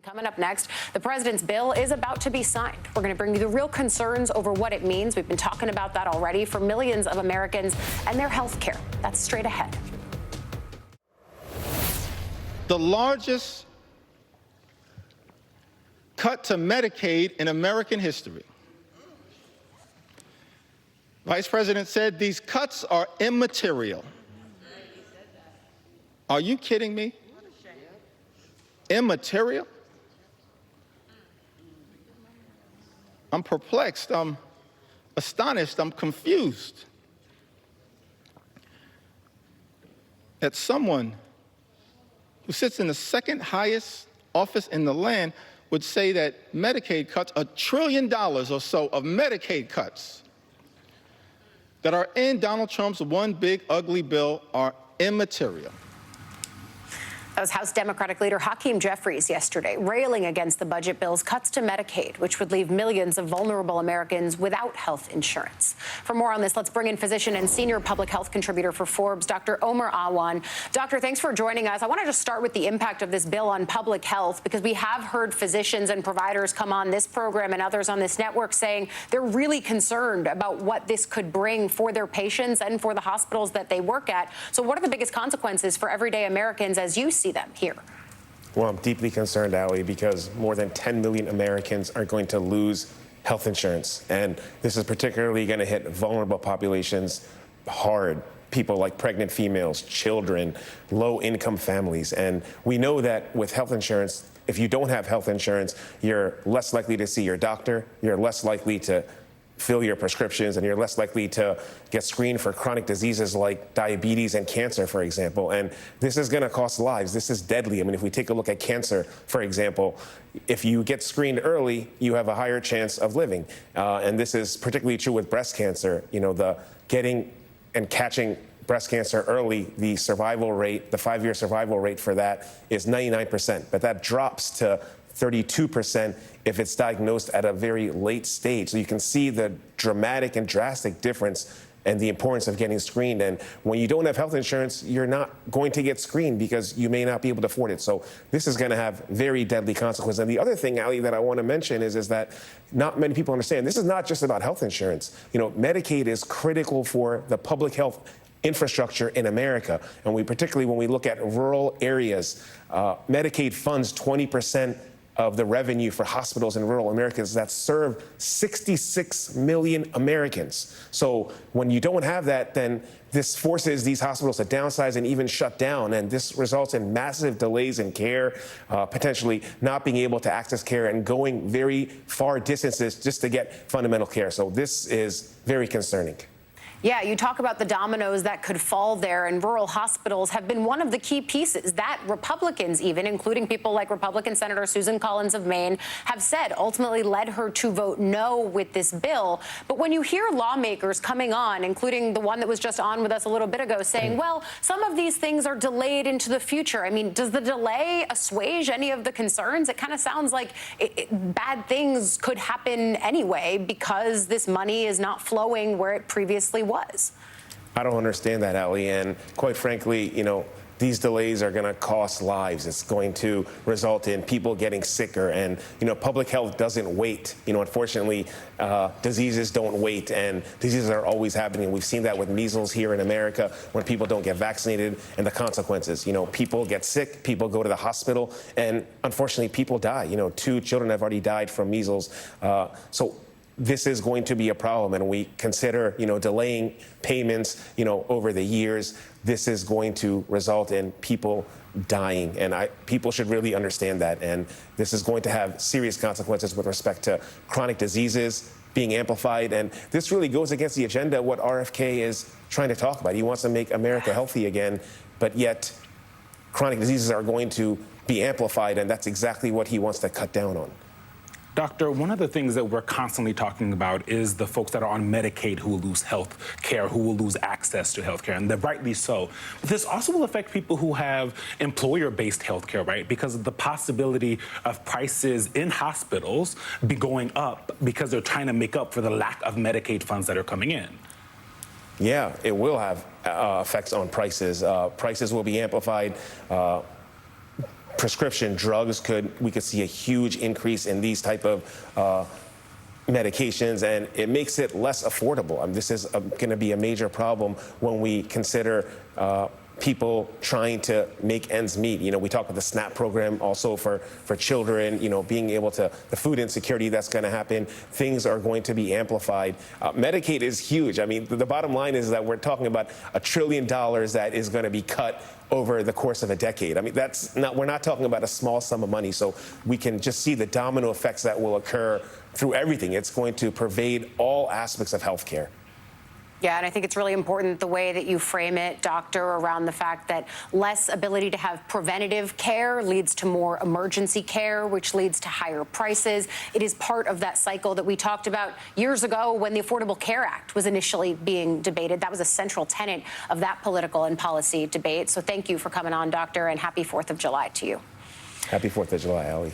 Coming up next, the president's bill is about to be signed. We're going to bring you the real concerns over what it means. We've been talking about that already for millions of Americans and their health care. That's straight ahead. The largest cut to Medicaid in American history. Vice President said these cuts are immaterial. Are you kidding me? Immaterial? I'm perplexed, I'm astonished, I'm confused that someone who sits in the second highest office in the land would say that Medicaid cuts, $1 trillion or so of Medicaid cuts that are in Donald Trump's one big ugly bill are immaterial. That was House Democratic leader Hakeem Jeffries yesterday, railing against the budget bill's cuts to Medicaid, which would leave millions of vulnerable Americans without health insurance. For more on this, let's bring in physician and senior public health contributor for Forbes, Dr. Omer Awan. Doctor, thanks for joining us. I want to just start with the impact of this bill on public health, because we have heard physicians and providers come on this program and others on this network saying they're really concerned about what this could bring for their patients and for the hospitals that they work at. So what are the biggest consequences for everyday Americans as you see them here? Well, I'm deeply concerned, Ali, because more than 10 million Americans are going to lose health insurance. And this is particularly going to hit vulnerable populations hard. People like pregnant females, children, low-income families. And we know that with health insurance, if you don't have health insurance, you're less likely to see your doctor, you're less likely to fill your prescriptions, and you're less likely to get screened for chronic diseases like diabetes and cancer, for example. And this is going to cost lives. This is deadly. I mean, if we take a look at cancer, for example, if you get screened early, you have a higher chance of living. And this is particularly true with breast cancer. You know, the getting and catching breast cancer early, the survival rate, the 5-year survival rate for that is 99%. But that drops to 32% if it's diagnosed at a very late stage. So you can see the dramatic and drastic difference and the importance of getting screened. And when you don't have health insurance, you're not going to get screened because you may not be able to afford it. So this is going to have very deadly consequences. And the other thing, Ali, that I want to mention is that not many people understand this is not just about health insurance. You know, Medicaid is critical for the public health infrastructure in America. And particularly when we look at rural areas, Medicaid funds 20% of the revenue for hospitals in rural Americas that serve 66 million Americans. So when you don't have that, then this forces these hospitals to downsize and even shut down. And this results in massive delays in care, potentially not being able to access care and going very far distances just to get fundamental care. So this is very concerning. Yeah, you talk about the dominoes that could fall there, and rural hospitals have been one of the key pieces that Republicans, even including people like Republican Senator Susan Collins of Maine, have said ultimately led her to vote no with this bill. But when you hear lawmakers coming on, including the one that was just on with us a little bit ago, saying, well, some of these things are delayed into the future. I mean, does the delay assuage any of the concerns? It kind of sounds like bad things could happen anyway because this money is not flowing where it previously was. I don't understand that, Ali, and quite frankly, you know, these delays are going to cost lives. It's going to result in people getting sicker, and, you know, public health doesn't wait. You know, unfortunately, diseases don't wait, and diseases are always happening. We've seen that with measles here in America when people don't get vaccinated, and the consequences. You know, people get sick, people go to the hospital, and unfortunately, people die. You know, 2 children have already died from measles. So this is going to be a problem, and we consider, you know, delaying payments, you know, over the years. This is going to result in people dying, and people should really understand that. And this is going to have serious consequences with respect to chronic diseases being amplified. And this really goes against the agenda of what RFK is trying to talk about. He wants to make America healthy again, but yet chronic diseases are going to be amplified, and that's exactly what he wants to cut down on. Doctor, one of the things that we're constantly talking about is the folks that are on Medicaid who will lose health care, who will lose access to health care, and they're rightly so. But this also will affect people who have employer-based health care, right? Because of the possibility of prices in hospitals be going up because they're trying to make up for the lack of Medicaid funds that are coming in. Yeah, it will have effects on prices. Prices will be amplified. prescription drugs we could see a huge increase in these type of medications, and it makes it less affordable. This is going to be a major problem when we consider people trying to make ends meet. We talk about the SNAP program also for children, being able to, the food insecurity that's going to happen, things are going to be amplified. Medicaid is huge. I mean, the bottom line is that we're talking about $1 trillion that is going to be cut over the course of a decade. I mean, we're not talking about a small sum of money, so we can just see the domino effects that will occur through everything. It's going to pervade all aspects of healthcare. Yeah, and I think it's really important the way that you frame it, Doctor, around the fact that less ability to have preventative care leads to more emergency care, which leads to higher prices. It is part of that cycle that we talked about years ago when the Affordable Care Act was initially being debated. That was a central tenet of that political and policy debate. So thank you for coming on, Doctor, and happy 4th of July to you. Happy 4th of July, Ali.